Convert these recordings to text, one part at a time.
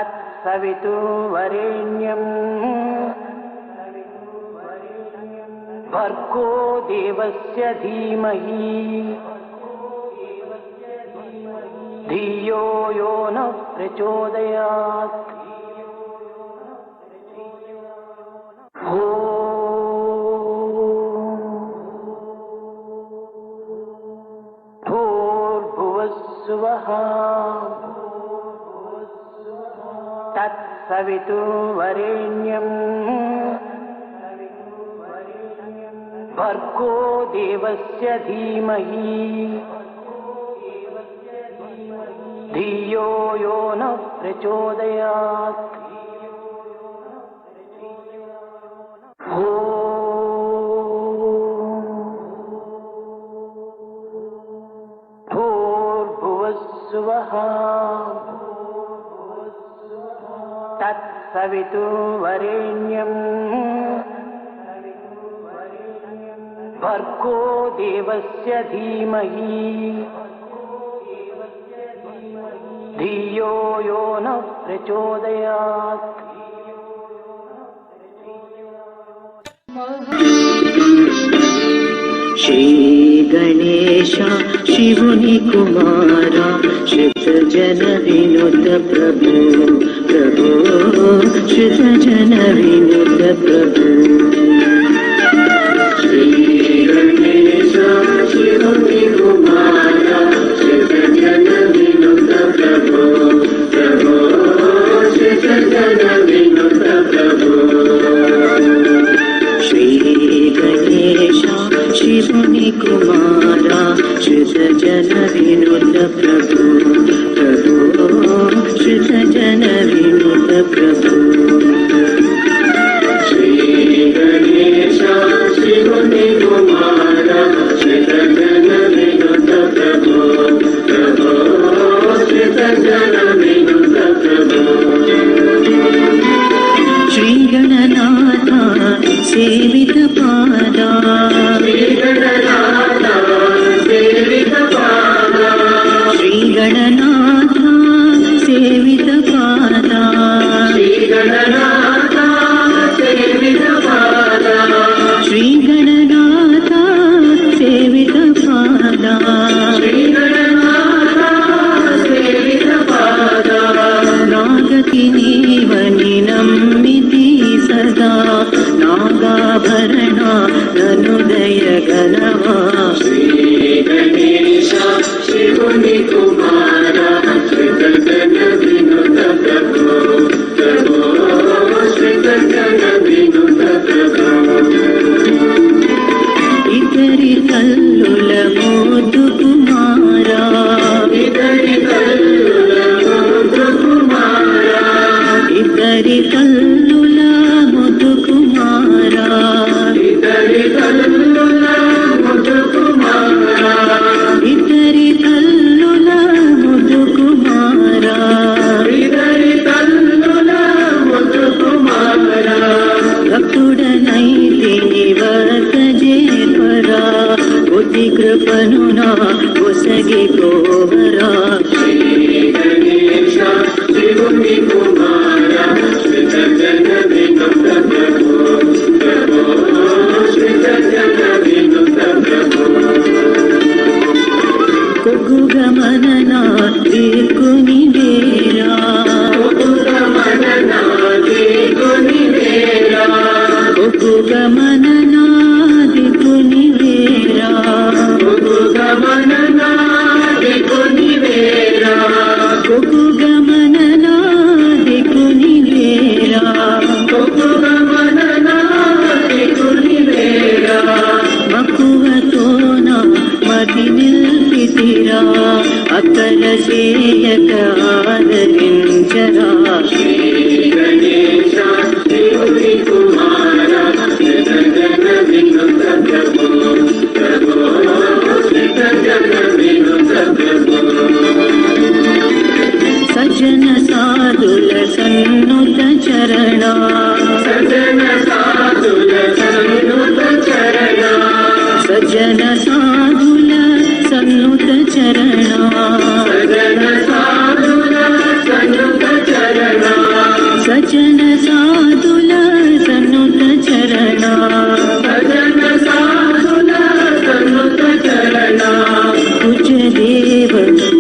तत्सवितुर्वरेण्यं भर्गो देवस्य धीमहि धियो यो नः प्रचोदयात्। भूर्भुवस्सुवः तत्सवितुर्वरेण्यं भर्गो देवस्य धीमहि धियो यो नः प्रचोदयात्। भूर्भुवस्सुवः तत्सवितुर्वरेण्यं भर्गो देवस्य धीमहि धियो यो नः प्रचोदयात्। श्री गणेश शिवुनि कुमारा श्रित जन विनुत प्रभु प्रभु श्रित जन विनुत प्रभु। श्री गणेश शिवुनि कुमारा श्रित जन विनुत प्रभु प्रभु श्रित जन विनुत प्रभु। श्री गणेश शिवुनि कुमारा श्रित जन विनुत प्रभु प्रभु श्रित जन विनुत प्रभु। श्री गणेश शिवुनि कुमारा श्रित जन विनुत प्रभु प्रभु श्रित जन विनुत प्रभु। श्री गणनाथ सेवित पादा श्री गणनाथ सेवित पादा श्री गणनाथ सेवित पादा श्री गणनाथ सेवित पादा श्री गणनाथ सेवित पादा श्री गणनाथ सेवित पादा। नागति नीवनि नम्मिति सदा नागाभरण ननुदय गणवा। श्री गणेश शिवुनि कुमारा श्रित जन विनुत प्रभु प्रभु श्रित जन विनुत प्रभु। इतरि तल्लुल मोदु कुमारा इतरि तल्लुल मोदु कुमारा इतरि तल्लुल मोदु कुमारा इतरि तल्लुल मोदु कुमारा इतरि तल्लुल मोदु कुमारा इतरि तल्लुल मोदु कुमारा। भक्तुडनैति निवर्त जेपरा बुद्धि कृपनु ना उसगे गोवरा। श्री गणेश शिवुनि कुमारा श्रित जन विनुत प्रभु प्रभु श्रित जन विनुत प्रभु। कुगु गमनना दिकुनि वेरा कुगु गमनना दिकुनि वेरा कुगु गमनना दिकुनि वेरा कुगु गमनना दिकुनि वेरा कुगु गमनना दिकुनि वेरा कुगु गमनना दिकुनि वेरा। मकुवतोना मति निल्पितिरा अकल सेयक आदरिंचरा। श्री गणेश शिवुनि कुमारा श्रित जन సజ్జన సాధుల సన్నుత చరణ సజ్జన సాధుల సన్నుత చరణ పూజ్య దేవ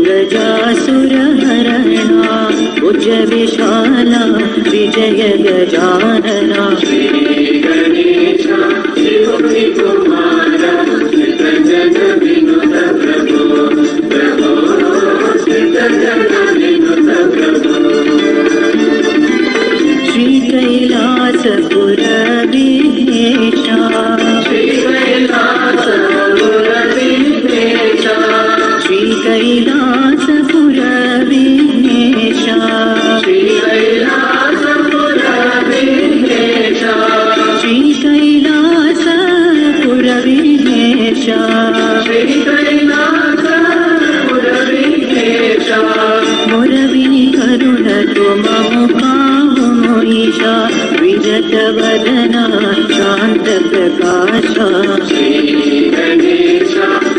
గజాసుర హరణ పూజ్య విశాల విజయ గజానన శ్రీ గణేశ శివుని కుమార శ్రీజన వినుత ప్రభు ప్రభు శ్రీజన వినుత ప్రభు శ్రీ కైలాసపుర విఘ్నేశ శ్రీ కైలాసపుర విఘ్నేశ శ్రీ కైలాసపుర విఘ్నేశ శ్రీ కైలాసపుర విఘ్నేశ శ్రీ కైలాసపుర విఘ్నేశ శ్రీ కైలాసపుర విఘ్నేశ మొరవిని కరుణతో మము కావుము ఈశా విజత వదన శాంత ప్రకాశ శ్రీ గణేశ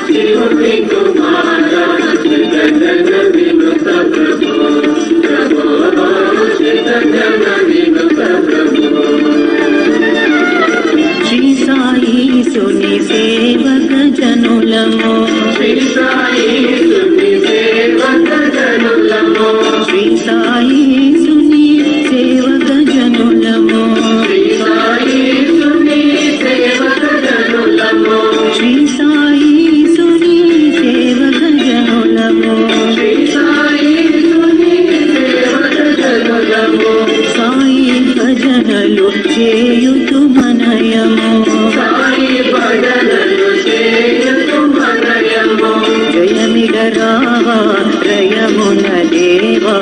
శివుని కుమార శ్రీజన వినుత ప్రభు ప్రభు శ్రీజన వినుత ప్రభు శ్రీ సాయి సుని సేవక జనులము శ్రీ సాయి సుని సేవక జనులము శ్రీ సాయి సుని సేవక జనులము శ్రీ సాయి సుని సేవక జనులము శ్రీ సాయి సుని సేవక జనులము శ్రీ సాయి సుని సేవక జనులము సాయి భజనలు చేయుతు మనయము సాయి భజనలు చేయుతు మనయము జయమిగ రావా రయమున దేవా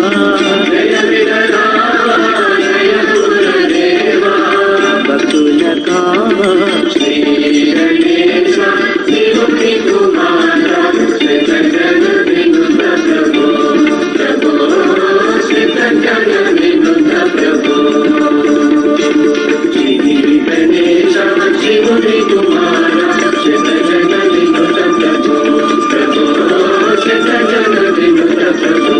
జయమిగ రావా రయమున దేవా భక్తుల కావా శ్రీ గణేశ శివుని కుమార శ్రీజన వినుత ప్రభు ప్రభు శ్రీజన వినుత ప్రభు శ్రీ గణేశ శివుని కుమార శ్రీజన వినుత ప్రభు ప్రభు శ్రీజన వినుత ప్రభు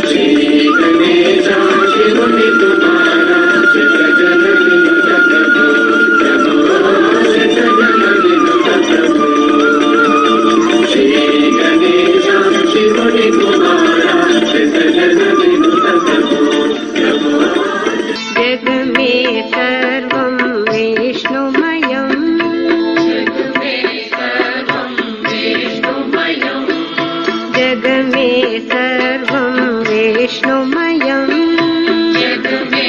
శ్రీ గణేశ శివుని కుమార శ్రీజన వినుత ప్రభు ప్రభు శ్రీజన వినుత ప్రభు శ్రీ గణేశ శివుని కుమార శ్రీజన వినుత ప్రభు ప్రభు जग में सर्वं विष्णुमयं जग में सर्वं विष्णुमयं जग में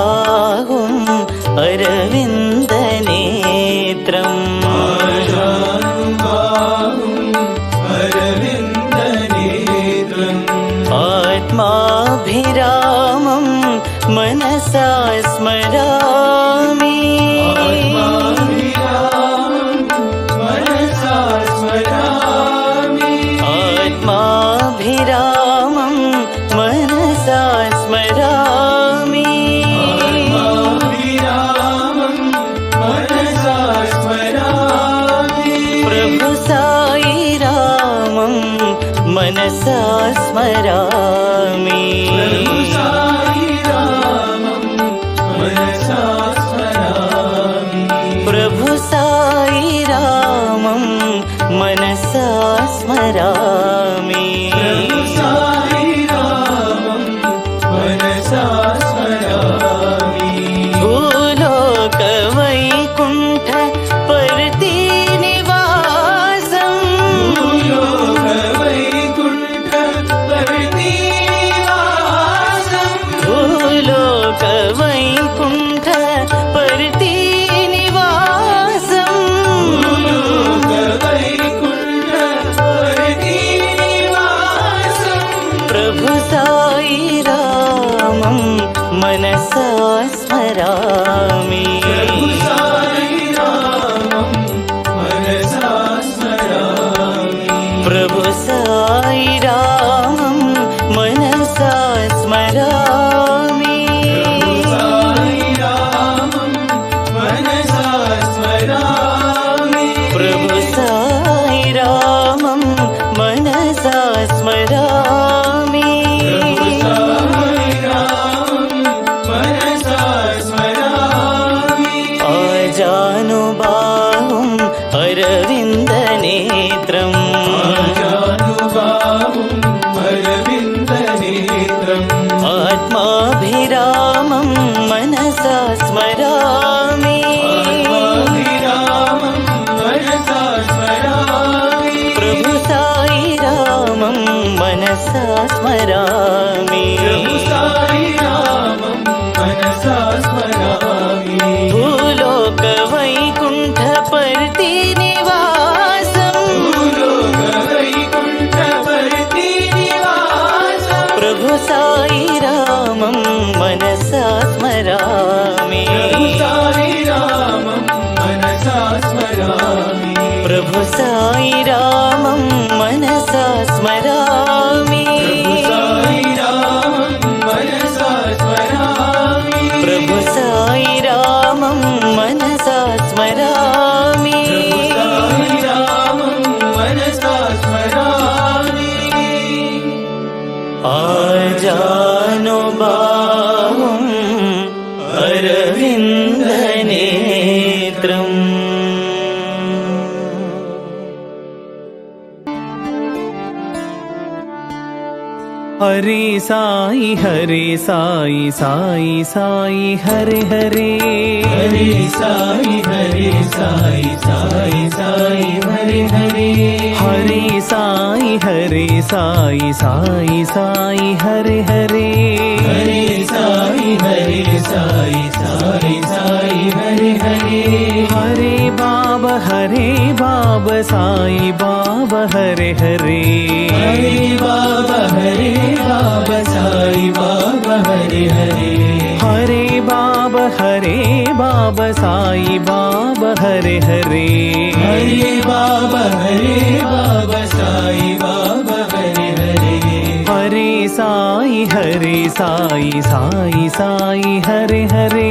स्मरामि आत्माभिरामं मनसा स्मरामि प्रभु साई रामं मनसा स्मरामि प्रभु साई रामं मनसा स्मरामि भूलोक वैकुण्ठ परति निवासं भूलोक वैकुण्ठ परति निवासं प्रभु साई रामं मनसा स्मरामि प्रभु साई रामं मनसा स्मरामि प्रभु साई रामं मनसा स्मरामि आजानुबाहुम् अरविन्दनेत्रम् आत्माभिरामं मनसा स्मरामि प्रभु साई रामं मनसा स्मरामि भूलोक वैकुण्ठ परति निवासं प्रभु साई रामं मनसा स्मरामि प्रभु साई रामं मनसा स्मरामि प्रभु साई रामं मनसा स्मरामि आजानुबाहुम् अरविन्दनेत्रम् हरे साई साई साई हरे हरे हरे साई साई साई हरे हरे हरे साई साई साई हरे हरे हरे साई साई साई हरे हरे हरे बाबा साई बाबा हरे हरे हरे बाबा साई बाबा हरे हरे हरे बाबा साई बाबा हरे हरे हरे बाबा साई बाबा हरे हरे हरे साई साई साई हरे हरे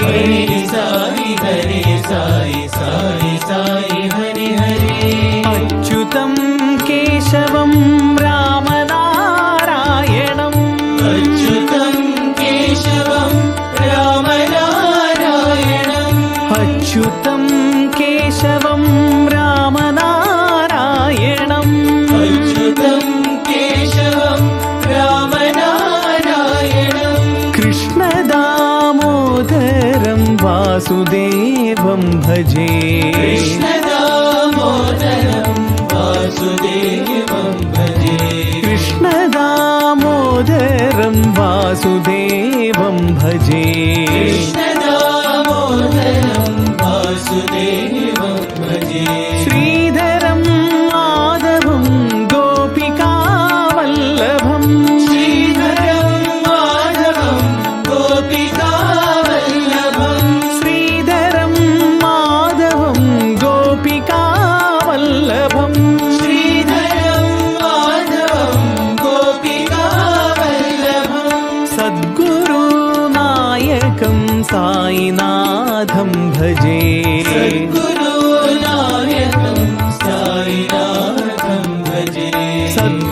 हरे साई साई हरे हरे अच्युतं केशवं रामनारायणम् अच्युतं केशवं रामनारायणम् अच्युतं केशवं रामनारायणम् अच्युतं केशवं रामनारायणम् कृष्णदामोदरं वासुदेवं भजे कृष्णदामोदरं वासुदेवं भजे कृष्णदामोदरं वासुदेवं भजे कृष्णदामोदरं वासुदेवं भजे श्रीधरं माधवं गोपिकावल्लभम् श्रीधरं माधवं गोपिकावल्लभम् साईनाथं भजे सद्गुरुनायकं साईनाथं भजे सद्गुरुनायकं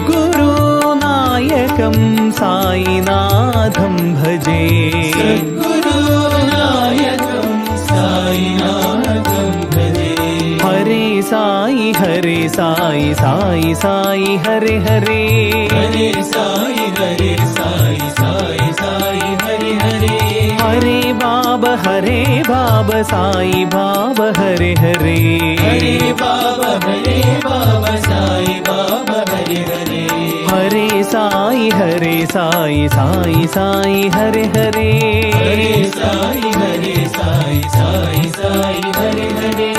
साईनाथं भजे सद्गुरुनायकं साईनाथं भजे हरे साई साई साई हरे हरे हरे साई साई साई हरे हरे हरे बाबा साई बाबा हरे हरे हरे बाबा साई बाबा हरे हरे हरे साई साई साई हरे हरे हरे साई साई हरे हरे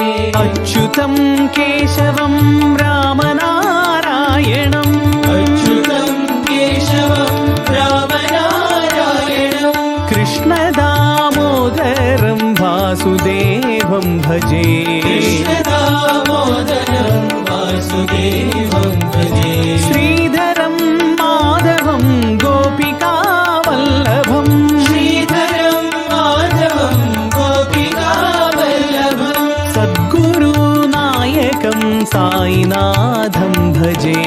अच्युतं केशवं रामनारायणम् अच्युतं केशवं रामनारायणं कृष्णदामोदरं वासुदेवं भजे कृष्णदामोदरं वासुदेवं भजे श्रीधरं माधवं गोपिकावल्लभम् श्रीधरं माधवं गोपिकावल्लभं सद्गुरुनायकं साईनाथं भजे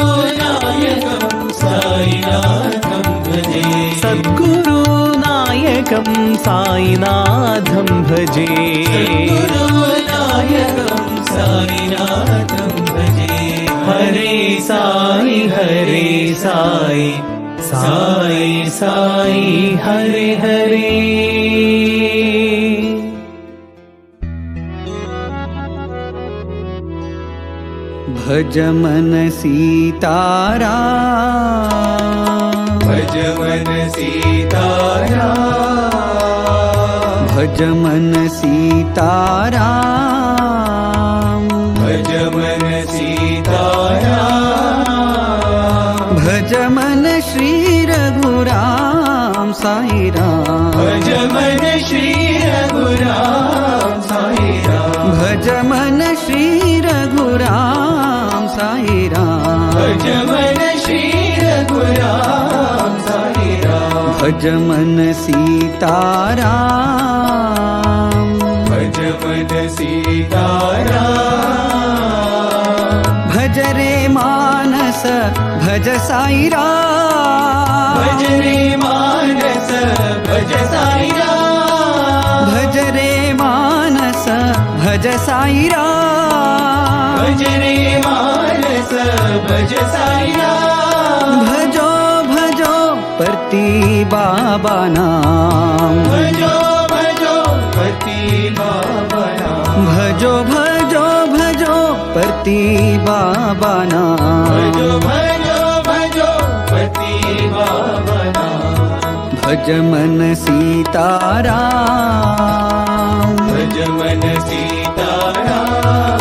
सद्गुरुनायकं साईनाथं भजे सद्गुरुनायकं साईनाथं भजे सद्गुरुनायकं साईनाथं भजे हरे साई साई साई हरे हरे भज मन सीताराम भज मन सीताराम भज मन सीताराम भज मन सीताराम भज मन श्री रघुराम साई राम भज मन श्री रघुराम साई राम भज मन श्री रघुराम साई राम भज मन श्री रघुराम साई राम भज मन सीताराम भज मन सीताराम भज रे मानस भज साई राम भज रे मानस भज साई राम भज रे मानस भज साई राम भज रे मानस भज साई राम भजो भजो परती बाबा नाम भजो भजो पति बाबा नाम भजो भजो भजो परती बाबा नाम भजो भजो भजो पति बाबा नाम भज मन सीताराम भज मन सीताराम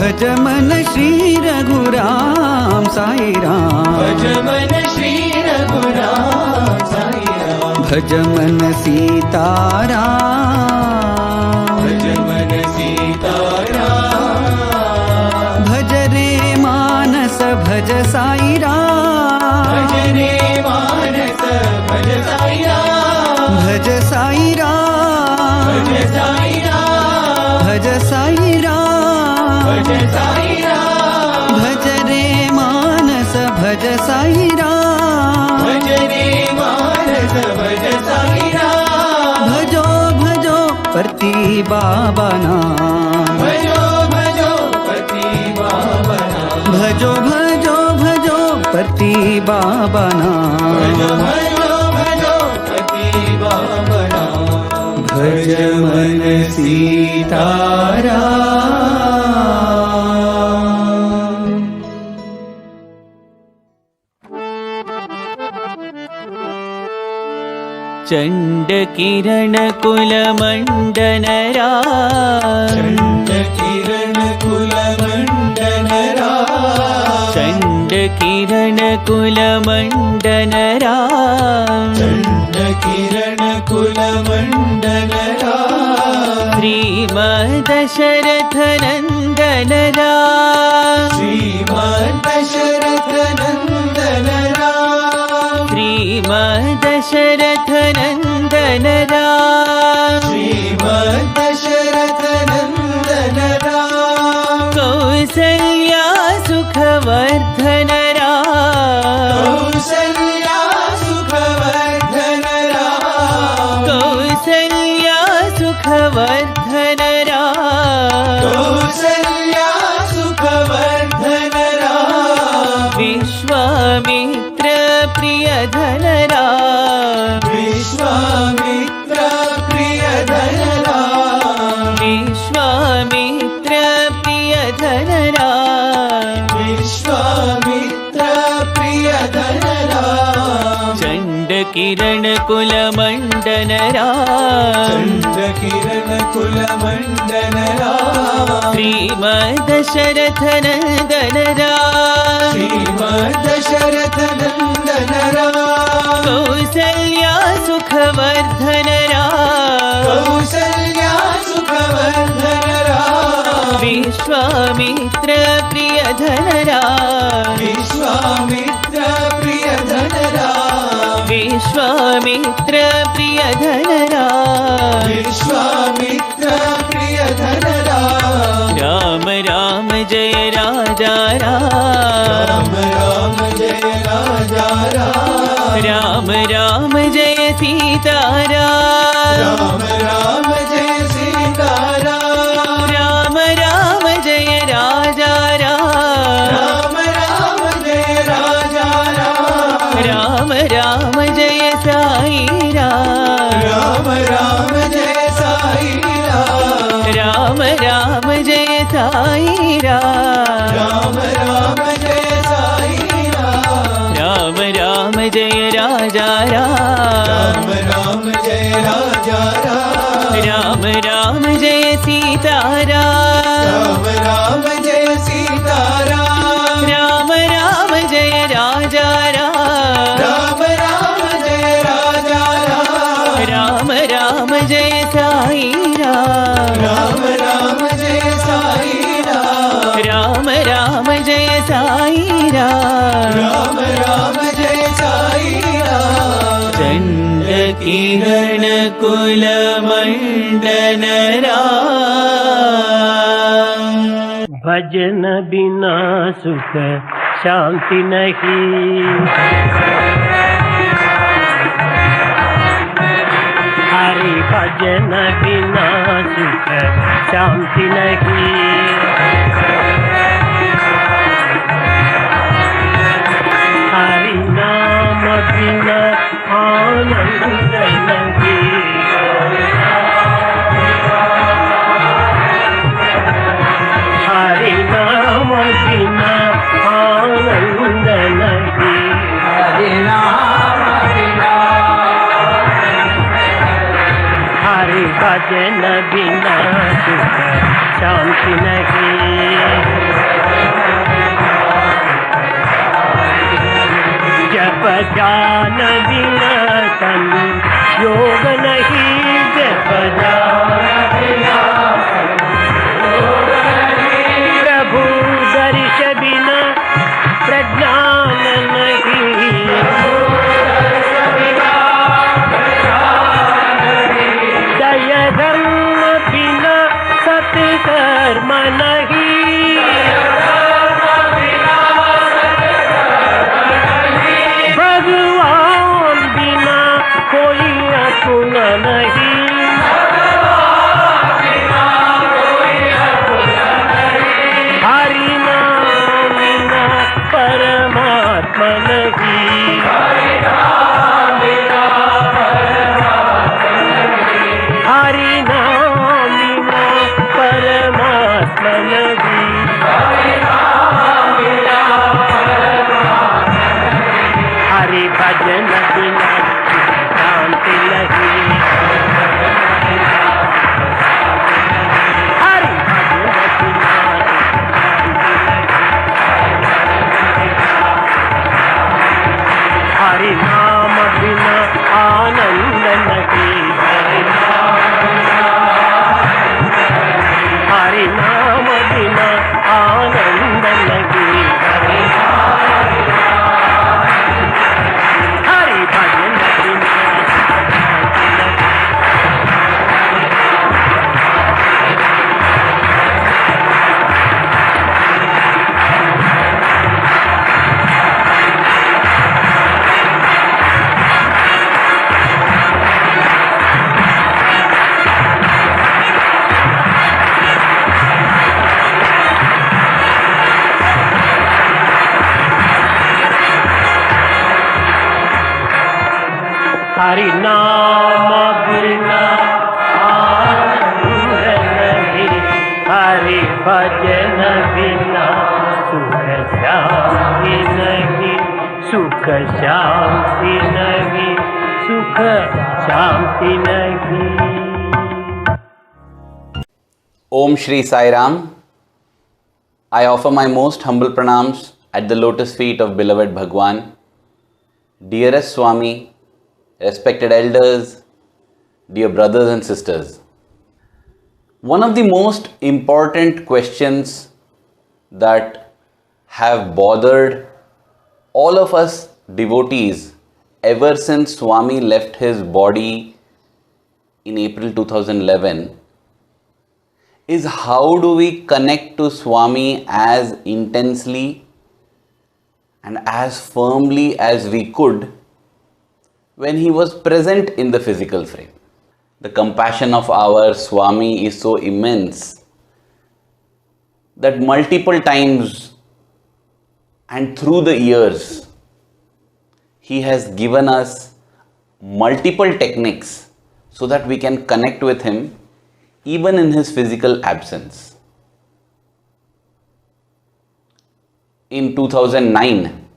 भज मन श्री रघुराम साई राम भज मन श्री रघुराम साई राम भज मन सीताराम भज मन सीताराम भज रे मानस भज साई राम भज रे मानस भज साई राम भज साई राम भज साई राम भज साई राम भज साई राम भज रे मानस भज साई राम भज रे मानस भज साई राम भजो भजो परती बाबा नाम भजो भजो पति बाबा नाम भजो भजो भजो परती बाबा नाम भजो भजो भजो पति बाबा नाम भज मन सीताराम चंड किरण कुल मंडनरा चंड किरण कुल मंडनरा चंड किरण कुल मंडनरा चंड किरण कुल मंडनरा श्रीमदशरथ नंदनरा श्रीमद् दशरथ नंदनरा श्रीमदशरथ नंदनरा राम श्रीमद् दशरथ नंदन राम कौसल्या सुखवर्धन राम कौसल्या सुखवर्धन राम कौसल्या सुखवर्धन राम कौसल्या सुखवर्धन राम विश्वामित्र प्रियधन राम विश्वामित्र प्रियधन राम विश्वामित्र प्रियधन राम विश्वामित्र प्रियधन राम चण्ड किरण कुल मण्डन राम चण्ड किरण कुल मण्डन राम श्रीमद्दशरथ नन्दन राम श्रीमद् दशरथ नंदन राम कौसल्या सुखवर्धन राम कौसल्या सुखवर्धन राम विश्वामित्र प्रियधन राम विश्वामित्र प्रियधन राम विश्वामित्र प्रियधन राम विश्वामित्र प्रियधन राम राम राम जय राजा राम राम राम जय राजा राम राम राम जय सीता राम राम जय सीता राम राम राम जय राजा राम राम जय राजा राम राम राम जय साई राम राम जय साई राम राम जय साई राम राम जय साई राम राम जय राजा राम राम जय राजा राम राम जय सीता राम राम जय सीता राम राम जय राजा राम राम जय राजा राम राम जय साई राम राम जय साई राम राम जय साई राम राम जय साई चण्ड किरण कुल मण्डन राम भजन बिना सुख शांति नहीं हरि भजन बिना सुख शांति नहीं हरि नाम बिना आनंद नहीं हरि नाम बिना आनंद नहीं हरि नाम बिना हरि भजन बिना सुख शांति नहीं जप जान बिना तन योग नहीं जप जान बिना प्रभु दर्श बिना प्रज्ञान नहीं दय धर्म बिना सत्कर्म नहीं भगवान बिना कोई अपना नहीं हरि नाम बिना परमात्मा नहीं हरि नाम बिना परमात्मा नहीं हरि भजन बिना शांति नहीं हरि भजन बिना हरि नाम बिना आनंद नहीं हरि नाम बिना हरि नाम बिना आनंद नहीं, हरि भजन बिना सुख शांति नहीं, सुख शांति नहीं, सुख शांति नहीं। Om Shri Sai Ram. I offer my most humble pranams at the lotus feet of beloved Bhagwan. Dearest Swami, respected elders, dear brothers and sisters. One of the most important questions that have bothered all of us devotees ever since Swami left his body in April 2011 is how do we connect to Swami as intensely and as firmly as we could when he was present in the physical frame. The compassion of our Swami is so immense that multiple times and through the years he has given us multiple techniques so that we can connect with him even in his physical absence. In 2009,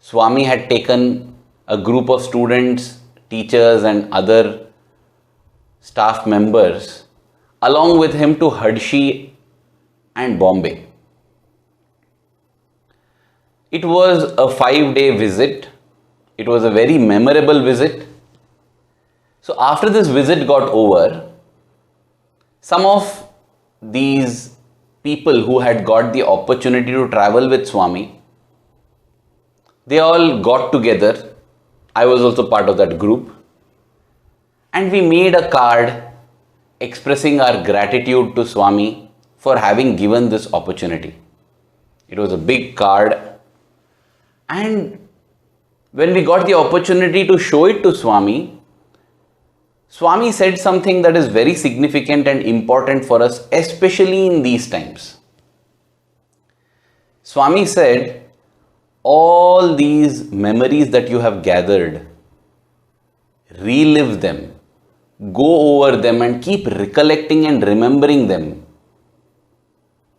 Swami had taken a group of students, teachers and other staff members along with him to Hadshi and Bombay. It was a 5-day visit. It was a very memorable visit. So after this visit got over, some of these people who had got the opportunity to travel with Swami, they all got together. I was also part of that group. And we made a card expressing our gratitude to Swami for having given this opportunity. It was a big card. And when we got the opportunity to show it to Swami, Swami said something that is very significant and important for us, especially in these times. Swami said, all these memories that you have gathered, relive them, go over them and keep recollecting and remembering them,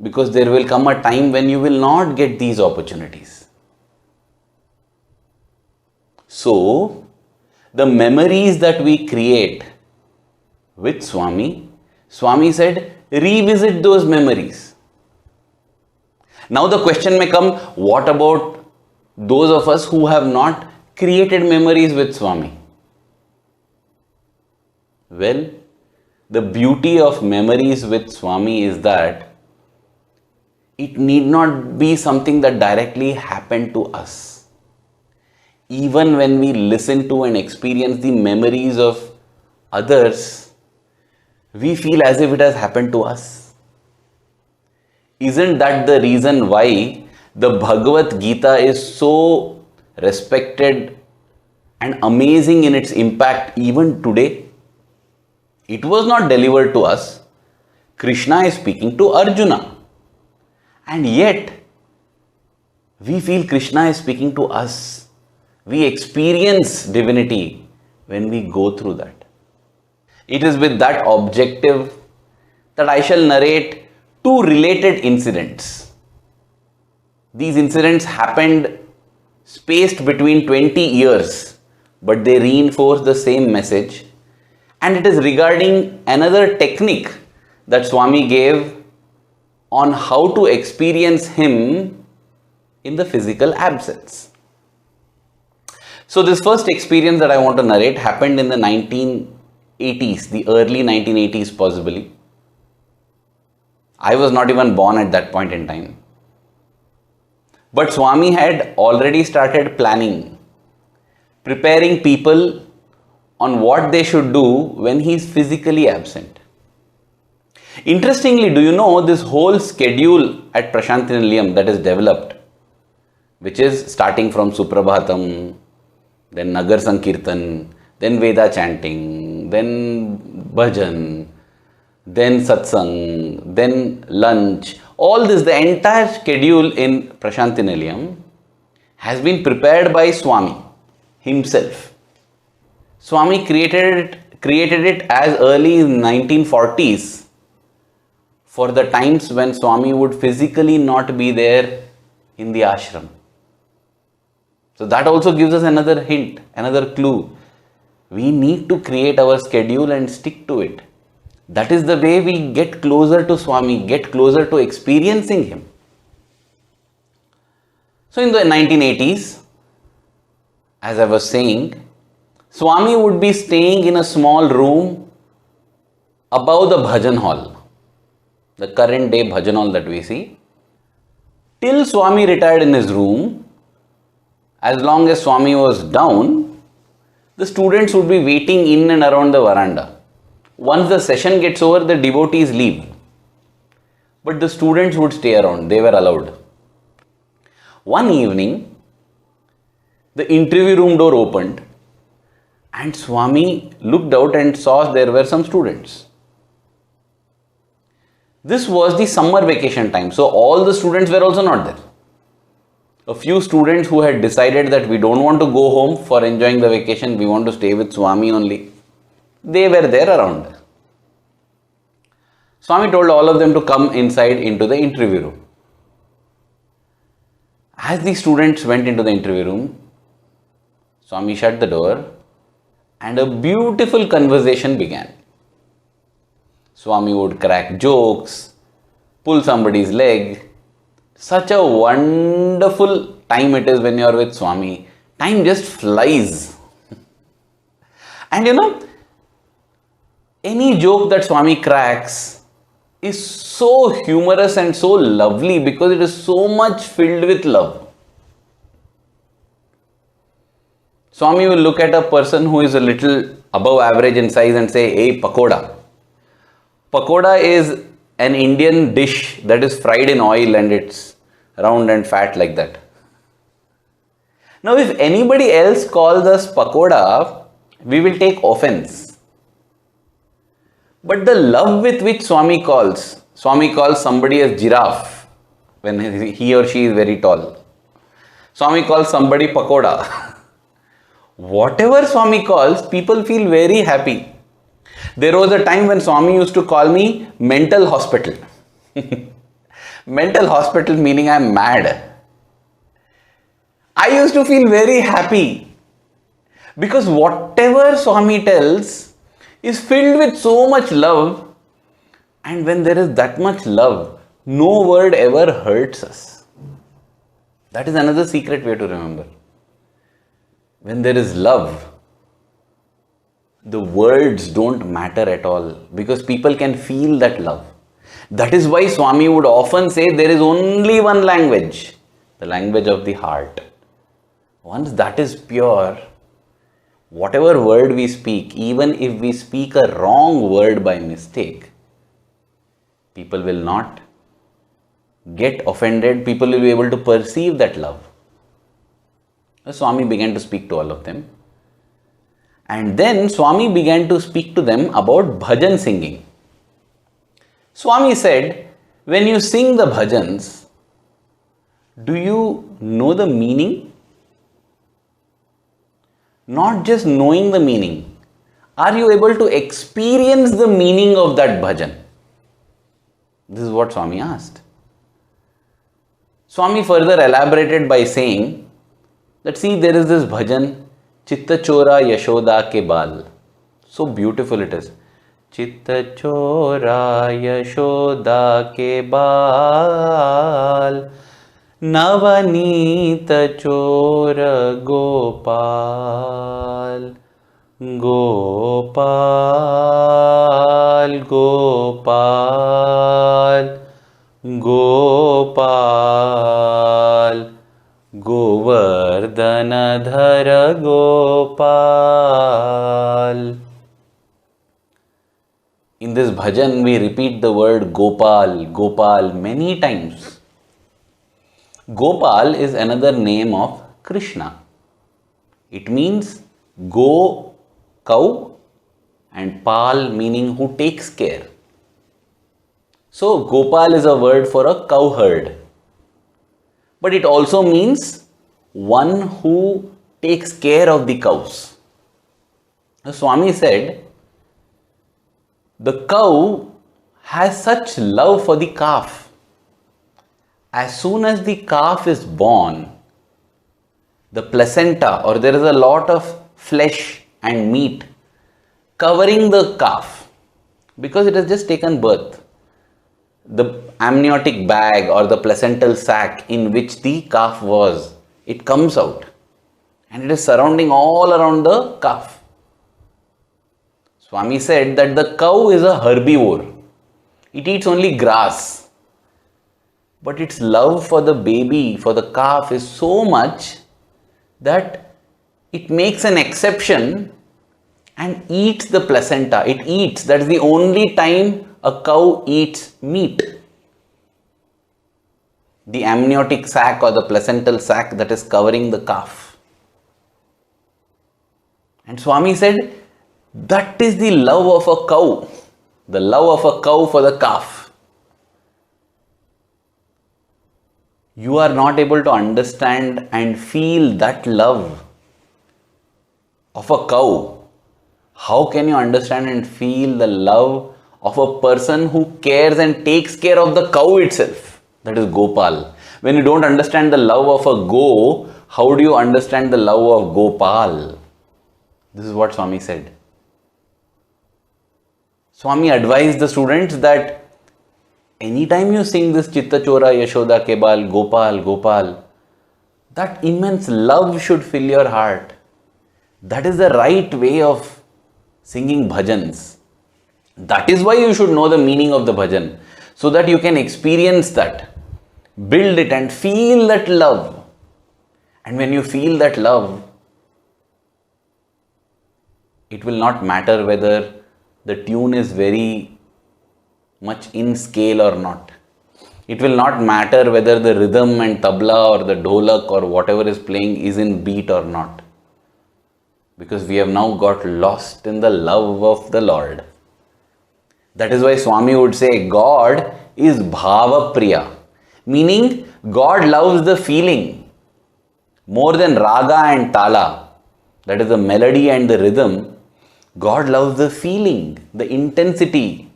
because there will come a time when you will not get these opportunities. So, the memories that we create with Swami, Swami said, revisit those memories. Now the question may come, what about those of us who have not created memories with Swami? Well, the beauty of memories with Swami is that it need not be something that directly happened to us. Even when we listen to and experience the memories of others, we feel as if it has happened to us. Isn't that the reason why the Bhagavad Gita is so respected and amazing in its impact even today? It was not delivered to us. Krishna is speaking to Arjuna. And yet, we feel Krishna is speaking to us. We experience divinity when we go through that. It is with that objective that I shall narrate two related incidents. These incidents happened spaced between 20 years, but they reinforce the same message. And it is regarding another technique that Swami gave on how to experience him in the physical absence. So this first experience that I want to narrate happened in the 1980s, the early 1980s possibly. I was not even born at that point in time. But Swami had already started planning, preparing people on what they should do when he is physically absent. Interestingly, do you know this whole schedule at Prashanthi Nilayam that is developed, which is starting from Suprabhatam, then Nagar Sankirtan, then Veda chanting, then Bhajan, then Satsang, then lunch. All this, the entire schedule in Prashanthi Nilayam has been prepared by Swami himself. Swami created it as early as 1940s for the times when Swami would physically not be there in the ashram. So that also gives us another hint, another clue. We need to create our schedule and stick to it. That is the way we get closer to Swami, get closer to experiencing Him. So in the 1980s, as I was saying, Swami would be staying in a small room above the bhajan hall, the current day bhajan hall that we see. Till Swami retired in his room, as long as Swami was down, the students would be waiting in and around the veranda. Once the session gets over, the devotees leave. But the students would stay around, they were allowed. One evening, the interview room door opened and Swami looked out and saw there were some students. This was the summer vacation time, so all the students were also not there. A few students who had decided that we don't want to go home for enjoying the vacation, we want to stay with Swami only, they were there around. Swami told all of them to come inside into the interview room. As the students went into the interview room, Swami shut the door and a beautiful conversation began. Swami would crack jokes, pull somebody's leg. Such a wonderful time it is when you are with Swami. Time just flies. And any joke that Swami cracks is so humorous and so lovely because it is so much filled with love. Swami will look at a person who is a little above average in size and say, "Hey, pakoda." Pakoda is an Indian dish that is fried in oil and it's round and fat like that. Now, if anybody else calls us pakoda, we will take offense. But the love with which Swami calls somebody as giraffe when he or she is very tall. Swami calls somebody pakoda. Whatever Swami calls, people feel very happy. There was a time when Swami used to call me mental hospital. Mental hospital meaning I am mad. I used to feel very happy because whatever Swami tells is filled with so much love, and when there is that much love, no word ever hurts us. That is another secret way to remember. When there is love, the words don't matter at all because people can feel that love. That is why Swami would often say there is only one language, the language of the heart. Once that is pure, whatever word we speak, even if we speak a wrong word by mistake, people will not get offended, people will be able to perceive that love. Swami began to speak to all of them. And then Swami began to speak to them about bhajan singing. Swami said, when you sing the bhajans, do you know the meaning? Not just knowing the meaning. Are you able to experience the meaning of that bhajan? This is what Swami asked. Swami further elaborated by saying that see, there is this bhajan, Chitta Chora Yashoda Ke Bal. So beautiful it is. Chitta Chora Yashoda Ke Bal, Navanita Chora Gopal, Gopal, Gopal, Gopal, Govardhana Dhara Gopal. In this bhajan, we repeat the word Gopal, Gopal many times. Gopal is another name of Krishna. It means go, cow, and pal meaning who takes care. So Gopal is a word for a cow herd. But it also means one who takes care of the cows. The Swami said, the cow has such love for the calf. As soon as the calf is born, the placenta, or there is a lot of flesh and meat covering the calf because it has just taken birth. The amniotic bag or the placental sac in which the calf was, it comes out and it is surrounding all around the calf. Swami said that the cow is a herbivore. It eats only grass. But its love for the baby, for the calf is so much that it makes an exception and eats the placenta. It eats. That is the only time a cow eats meat. The amniotic sac or the placental sac that is covering the calf. And Swami said, that is the love of a cow. The love of a cow for the calf. You are not able to understand and feel that love of a cow. How can you understand and feel the love of a person who cares and takes care of the cow itself? That is Gopal. When you don't understand the love of a go, how do you understand the love of Gopal? This is what Swami said. Swami advised the students that anytime you sing this Chitta Chora Yashoda Kebal, Gopal, Gopal, that immense love should fill your heart. That is the right way of singing bhajans. That is why you should know the meaning of the bhajan, so that you can experience that, build it and feel that love. And when you feel that love, it will not matter whether the tune is very much in scale or not. It will not matter whether the rhythm and tabla or the dholak or whatever is playing is in beat or not. Because we have now got lost in the love of the Lord. That is why Swami would say God is bhava priya, meaning God loves the feeling more than raga and tala, that is the melody and the rhythm. God loves the feeling, the intensity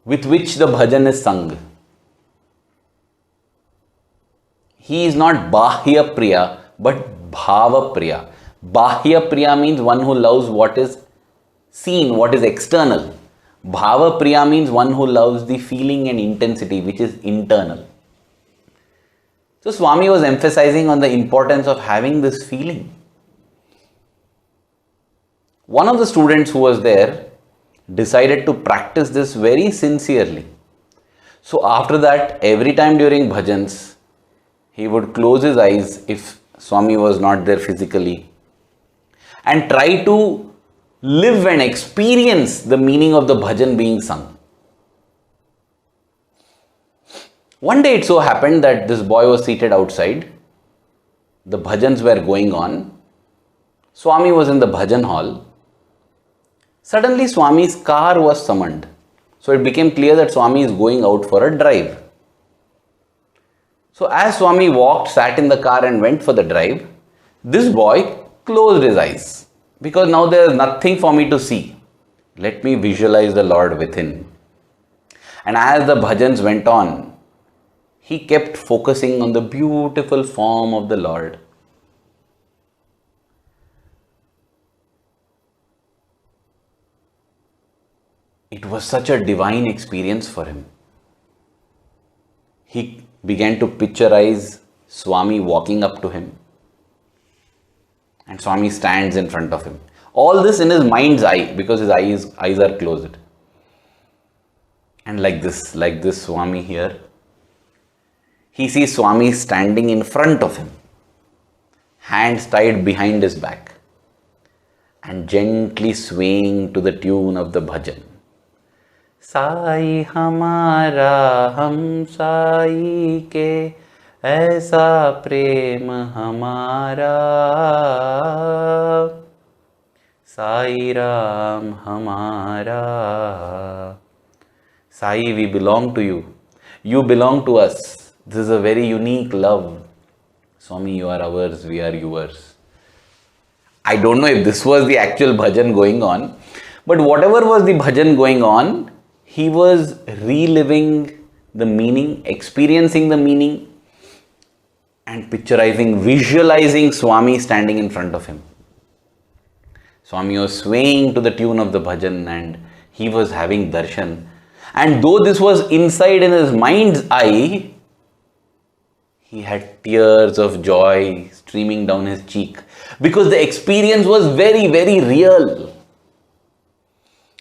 with which the bhajan is sung. He is not bahya priya, but bhava priya. Bahya priya means one who loves what is seen, what is external. Bhava priya means one who loves the feeling and intensity which is internal. So Swami was emphasizing on the importance of having this feeling. One of the students who was there decided to practice this very sincerely. So after that, every time during bhajans, he would close his eyes if Swami was not there physically and try to live and experience the meaning of the bhajan being sung. One day it so happened that this boy was seated outside. The bhajans were going on. Swami was in the bhajan hall. Suddenly Swami's car was summoned. So it became clear that Swami is going out for a drive. So as Swami walked, sat in the car and went for the drive, this boy closed his eyes. Because now there is nothing for me to see. Let me visualize the Lord within. And as the bhajans went on, he kept focusing on the beautiful form of the Lord. It was such a divine experience for him. He began to picturize Swami walking up to him. And Swami stands in front of him. All this in his mind's eye, because his eyes are closed. And like this Swami here, he sees Swami standing in front of him, hands tied behind his back, and gently swaying to the tune of the bhajan. Sai hamara hum sai ke aisa prem hamara, Sai Ram hamara. Sai, we belong to you. You belong to us. This is a very unique love. Swami, you are ours, we are yours. I don't know if this was the actual bhajan going on, but whatever was the bhajan going on, he was reliving the meaning, experiencing the meaning, and picturizing, visualizing Swami standing in front of him. Swami was swaying to the tune of the bhajan and he was having darshan. And though this was inside in his mind's eye, he had tears of joy streaming down his cheek because the experience was very, very real.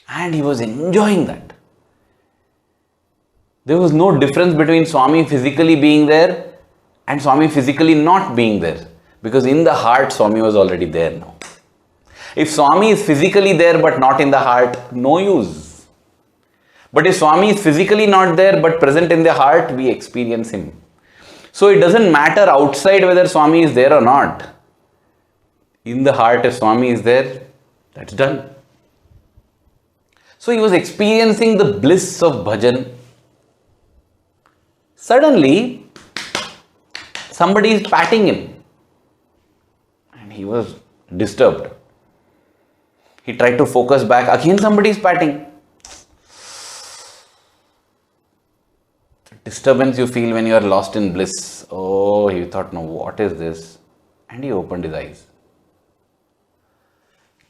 And he was enjoying that. There was no difference between Swami physically being there and Swami physically not being there, because in the heart Swami was already there now. If Swami is physically there but not in the heart, no use. But if Swami is physically not there but present in the heart, we experience him. So it doesn't matter outside whether Swami is there or not. In the heart, if Swami is there, that's done. So he was experiencing the bliss of bhajan. Suddenly, somebody is patting him. And he was disturbed. He tried to focus back. Again somebody is patting. The disturbance you feel when you are lost in bliss. Oh, he thought, no, what is this? And he opened his eyes.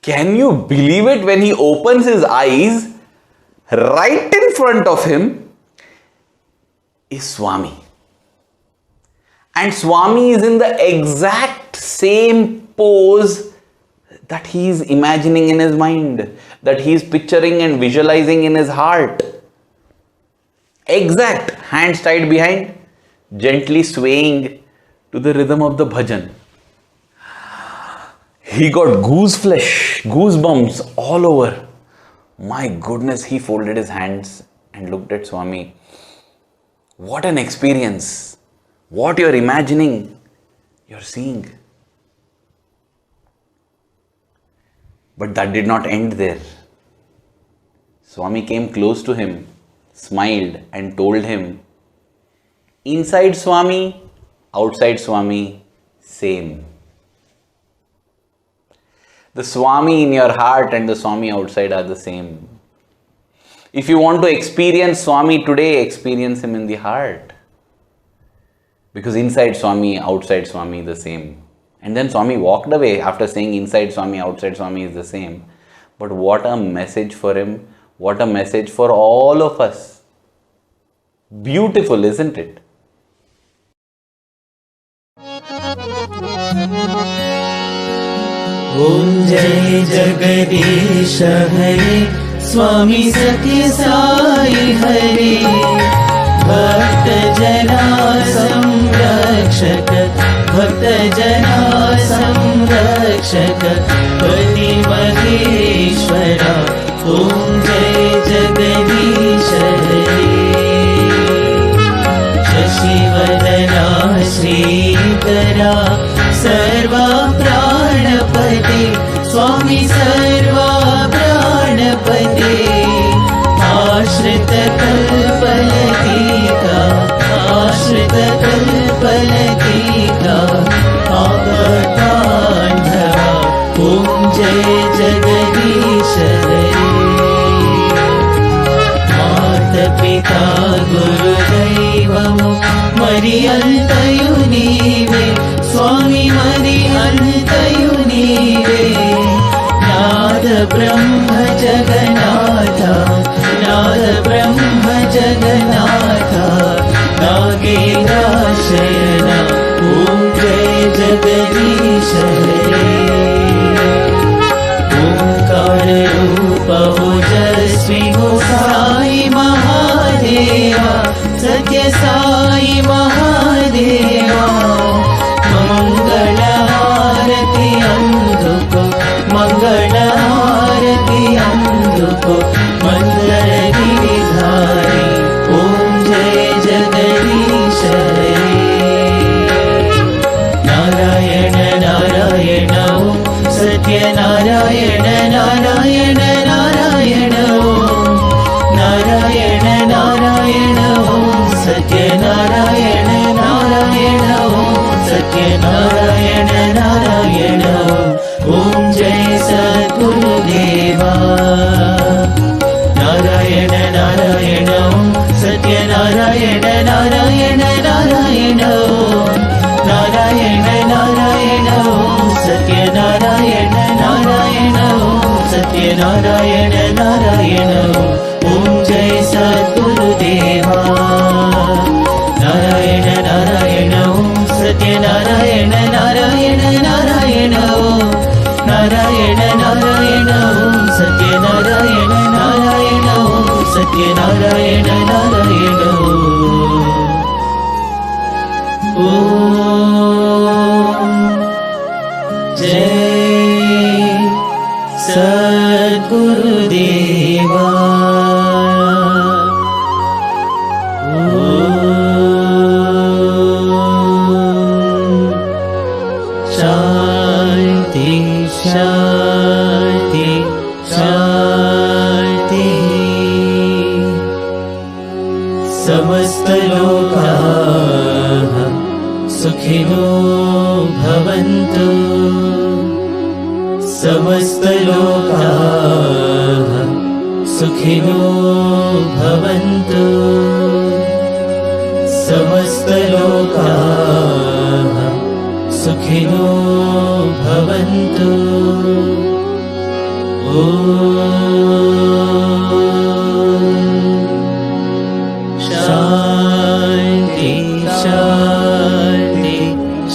Can you believe it? When he opens his eyes, right in front of him is Swami. And Swami is in the exact same pose that he is imagining in his mind, that he is picturing and visualizing in his heart. Exact, hands tied behind, gently swaying to the rhythm of the bhajan. He got goosebumps all over. My goodness, he folded his hands and looked at Swami. What an experience. What you're imagining, you're seeing. But that did not end there. Swami came close to him, smiled and told him, inside Swami, outside Swami, same. The Swami in your heart and the Swami outside are the same. If you want to experience Swami today, experience him in the heart. Because inside Swami, outside Swami, the same. And then Swami walked away after saying inside Swami, outside Swami is the same. But what a message for him. What a message for all of us. Beautiful, isn't it? Om Jai Jagadish Hare Swami Sathya Sai Hare Bhakta Jana Samrakshak Bhakta Jana Samrakshak Pati Maheshwara Om Jai Jagadish Hare Shashivadana Sridhara Sarva Pranapati Swami Sarva Pranapati Ashrita Kalpalatika Ashrita Kalpalatika Avatandhava Om Jai Jagadish Hare Mata Pita Guru Daivamu Mariyantayu Nive Swami Mariyantayu Nive Nada Brahma Jagannatha Nada Brahma Jagannatha Nagera Shayana Om Jai Jagadish Hare Omkara Rupa Ojasvi Ho Sai Mahadeva Sathya Sai Mahadeva Mangala Harati Anduko Mangala Harati Anduko Mandala Giridhari Om Jai Jagadish Hare Narayana Narayana Om Satya Narayana Narayana Narayana Om Narayana Narayana Om Satya Narayana Narayan Narayan Narayan ओम नारायण नारायण ओम सत्यनारायण नारायण ओम सत्यनारायण नारायण ओम जय सद्गुरुदेवा नारायण नारायण ओम सत्यनारायण नारायण नारायण ओम नारायण नारायण ओम सत्यनारायण नारायण ओम सत्यनारायण नारायण ओम जय सद्गुरुदेवा शांति शांति शांति समस्त लोकाः सुखिनो भवन्तु समस्त लोकाः सुखिनो भवन्तु समस्त लोकाः सुखिनो भवन्तु शांति शांति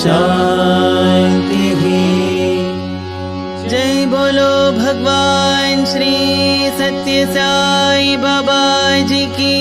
शांति जय बोलो भगवान श्री सत्य साई बाबा जी की